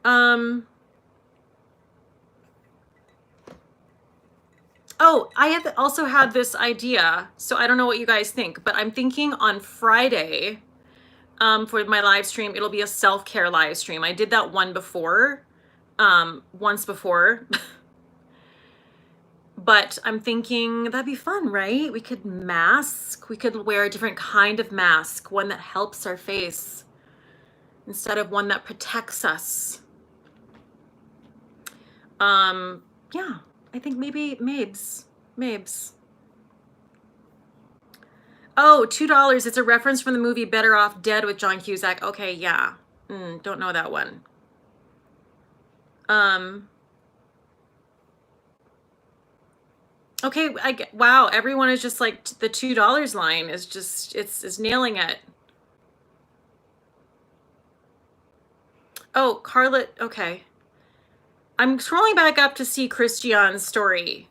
Oh, I also had this idea, so I don't know what you guys think, but I'm thinking on Friday, for my live stream, it'll be a self-care live stream. I did that once before. But I'm thinking that'd be fun, right? We could wear a different kind of mask, one that helps our face instead of one that protects us. Yeah, I think maybe Mabes. Oh, $2. It's a reference from the movie Better Off Dead with John Cusack. Okay, yeah. Don't know that one. Okay, wow, everyone is just like, the $2 line is just, it's nailing it. Oh, Carla, okay. I'm scrolling back up to see Christian's story.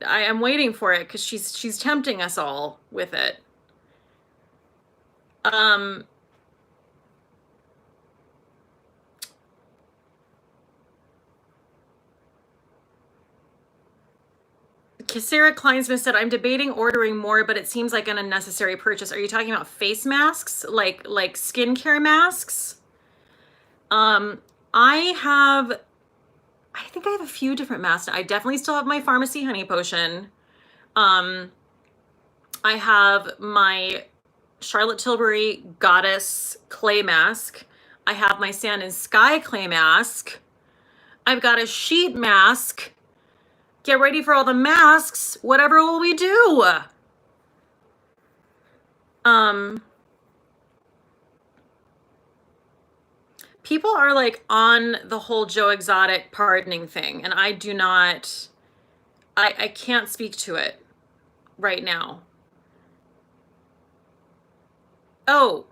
I am waiting for it because she's tempting us all with it. Sarah Kleinsmith said, I'm debating ordering more, but it seems like an unnecessary purchase. Are you talking about face masks? Like skincare masks? I think I have a few different masks. I definitely still have my pharmacy honey potion. I have my Charlotte Tilbury Goddess clay mask. I have my Sand and Sky clay mask. I've got a sheet mask. Get ready for all the masks. Whatever will we do? People are like on the whole Joe Exotic pardoning thing, and I do not, I can't speak to it right now. Oh,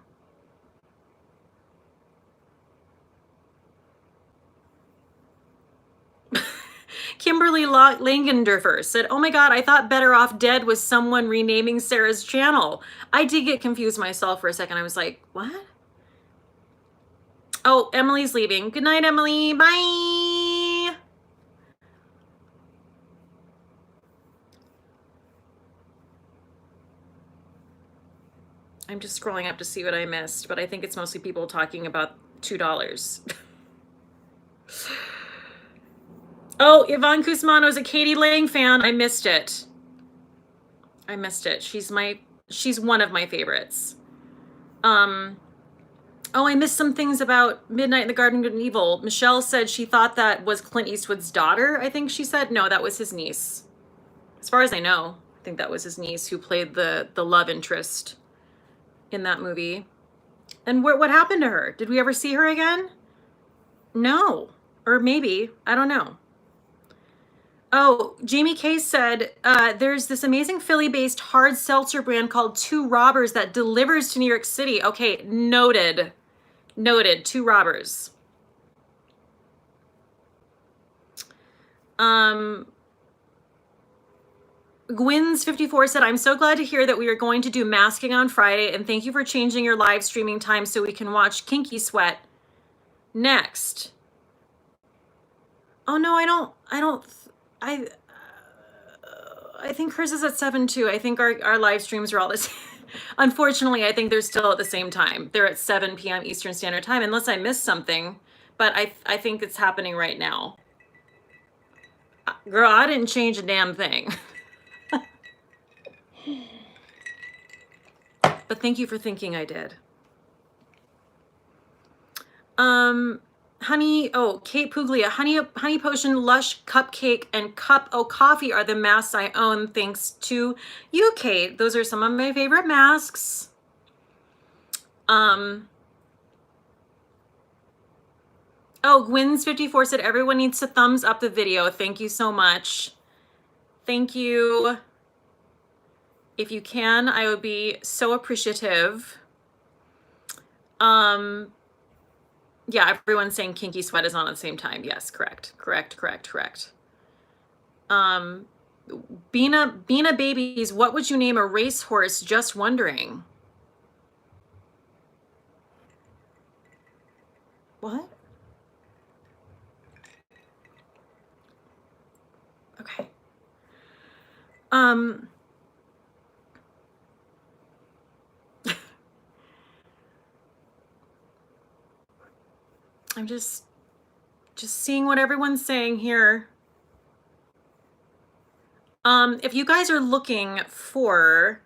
Kimberly Langendorfer said, oh my God, I thought Better Off Dead was someone renaming Sarah's channel. I did get confused myself for a second. I was like, what? Oh, Emily's leaving. Good night, Emily. Bye. I'm just scrolling up to see what I missed, but I think it's mostly people talking about $2. Oh, Yvonne Cusmano is a Katie Lang fan. I missed it. She's one of my favorites. Oh, I missed some things about Midnight in the Garden of Good and Evil. Michelle said she thought that was Clint Eastwood's daughter, I think she said. No, that was his niece. As far as I know, I think that was his niece who played the love interest in that movie. And what happened to her? Did we ever see her again? No. Or maybe. I don't know. Oh, Jamie K said, there's this amazing Philly-based hard seltzer brand called Two Robbers that delivers to New York City. Okay, noted. Noted. Two Robbers. Gwyn's54 said, I'm so glad to hear that we are going to do masking on Friday, and thank you for changing your live streaming time so we can watch Kinky Sweat next. Oh no, I think hers is at 7 too. I think our live streams are all the same. Unfortunately, I think they're still at the same time. They're at 7 p.m. Eastern Standard Time, unless I missed something. But I think it's happening right now. Girl, I didn't change a damn thing. But thank you for thinking I did. Kate Puglia, honey potion, lush cupcake, and cup o coffee are the masks I own thanks to you, Kate. Those are some of my favorite masks. Gwyn's54 said everyone needs to thumbs up the video. Thank you so much. Thank you. If you can, I would be so appreciative. Yeah, everyone's saying Kinky Sweat is on at the same time. Yes, correct. Bina Babies, what would you name a racehorse? Just wondering. What? Okay. I'm just seeing what everyone's saying here. If you guys are looking for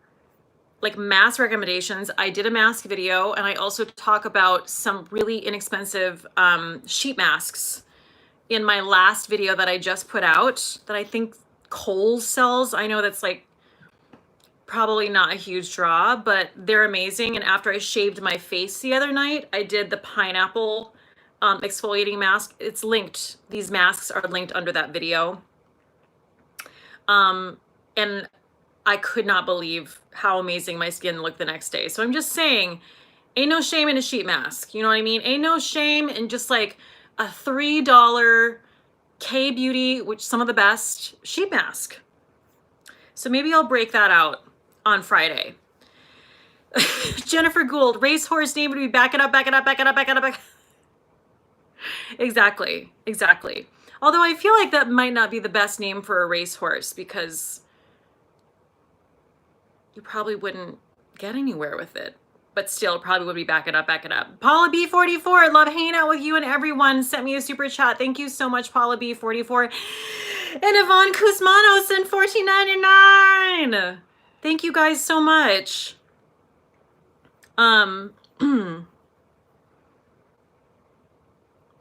like mask recommendations, I did a mask video, and I also talk about some really inexpensive sheet masks in my last video that I just put out that I think Kohl's sells. I know that's like probably not a huge draw, but they're amazing. And after I shaved my face the other night, I did the pineapple exfoliating mask. It's linked. These masks are linked under that video. And I could not believe how amazing my skin looked the next day. So I'm just saying, ain't no shame in a sheet mask. You know what I mean? Ain't no shame in just like a $3 K-Beauty, which some of the best sheet mask. So maybe I'll break that out on Friday. Jennifer Gould, racehorse name would be back it up. Exactly. Although I feel like that might not be the best name for a racehorse because you probably wouldn't get anywhere with it. But still, probably would be back it up. Paula B44, love hanging out with you and everyone. Sent me a super chat. Thank you so much, Paula B44. And Yvonne Cusmano sent $14.99. Thank you guys so much. Um,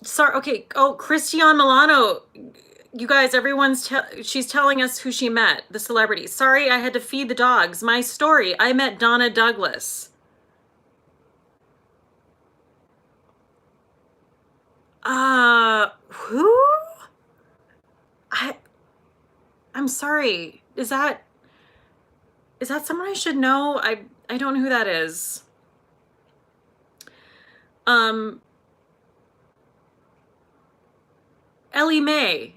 sorry. Okay. Oh, Christiane Milano. You guys, she's telling us who she met, the celebrity. Sorry, I had to feed the dogs. My story. I met Donna Douglas. Who? I'm sorry. Is that someone I should know? I don't know who that is. Ellie Mae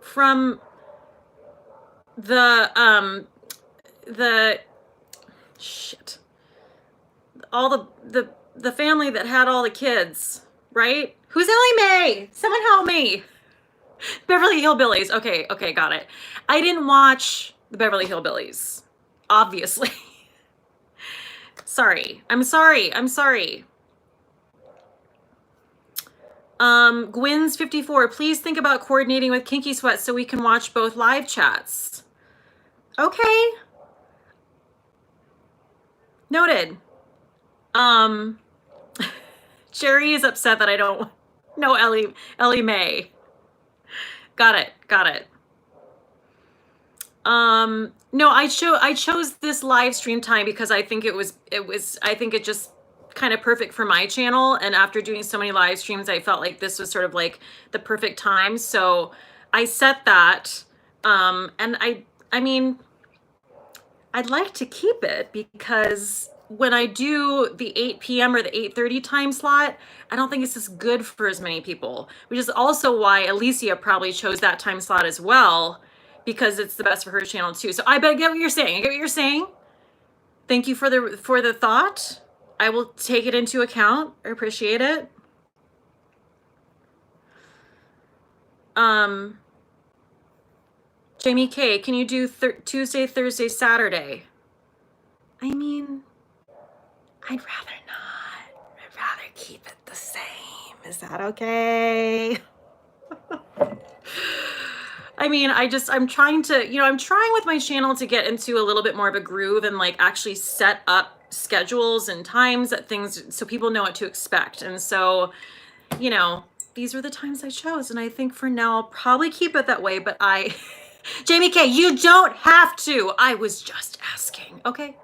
from the shit. All the family that had all the kids, right? Who's Ellie Mae? Someone help me. Beverly Hillbillies. Okay, got it. I didn't watch the Beverly Hillbillies, obviously. I'm sorry. Gwyn's 54. Please think about coordinating with Kinky Sweat so we can watch both live chats. Okay. Noted. Jerry is upset that I don't know Ellie Mae. Got it. No, I chose this live stream time because I think it just kind of perfect for my channel. And after doing so many live streams, I felt like this was sort of like the perfect time. So I set that. And I mean, I'd like to keep it because when I do the 8 p.m. or the 8:30 time slot, I don't think it's as good for as many people, which is also why Alicia probably chose that time slot as well, because it's the best for her channel too. So I get what you're saying. Thank you for the thought. I will take it into account. I appreciate it. Jamie K, can you do Tuesday, Thursday, Saturday? I mean, I'd rather not. I'd rather keep it the same. Is that okay? I mean, I'm trying with my channel to get into a little bit more of a groove and like actually set up schedules and times that things so people know what to expect. And so, these were the times I chose. And I think for now, I'll probably keep it that way. But Jamie K, you don't have to. I was just asking. Okay.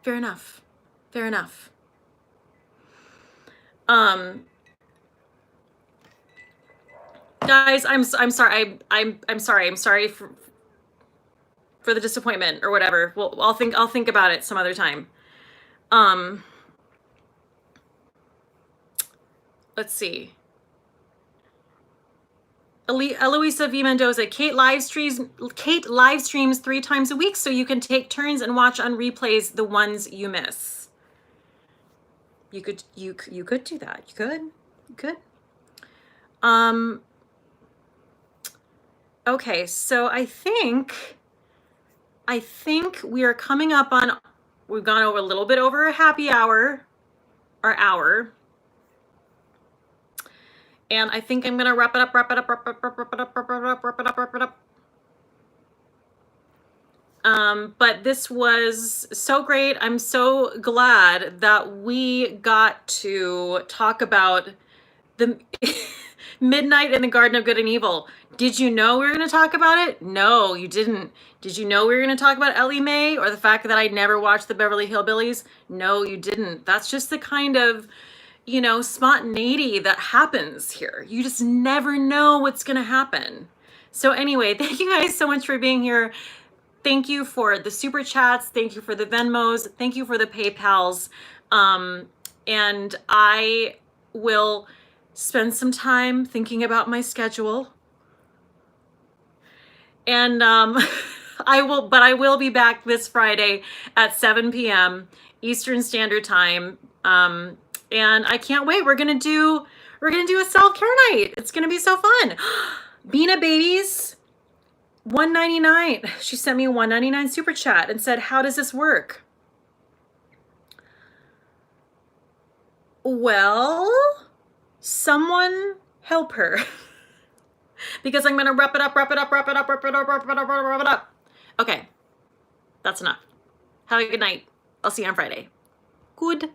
Fair enough. Guys, I'm sorry. I'm sorry. I'm sorry for the disappointment or whatever. Well, I'll think about it some other time. Let's see. Eloisa V. Mendoza, Cate live streams 3 times a week so you can take turns and watch on replays the ones you miss. You could do that. You could. Okay, so I think we are coming up on, we've gone over a little bit over a happy hour, or hour. And I think I'm gonna wrap it up. But this was so great. I'm so glad that we got to talk about the Midnight in the Garden of Good and Evil. Did you know we were going to talk about it? No, you didn't. Did you know we were going to talk about Ellie Mae or the fact that I'd never watched the Beverly Hillbillies? No, you didn't. That's just the kind of, spontaneity that happens here. You just never know what's going to happen. So anyway, thank you guys so much for being here. Thank you for the super chats. Thank you for the Venmos. Thank you for the PayPals. And I will spend some time thinking about my schedule. And I will be back this Friday at 7 p.m. Eastern Standard Time. And I can't wait. We're gonna do a self-care night. It's gonna be so fun. Beena Babies, $1.99. She sent me a $1.99 super chat and said, "How does this work?" Well, someone help her. Because I'm gonna wrap it up. Okay, that's enough. Have a good night. I'll see you on Friday. good.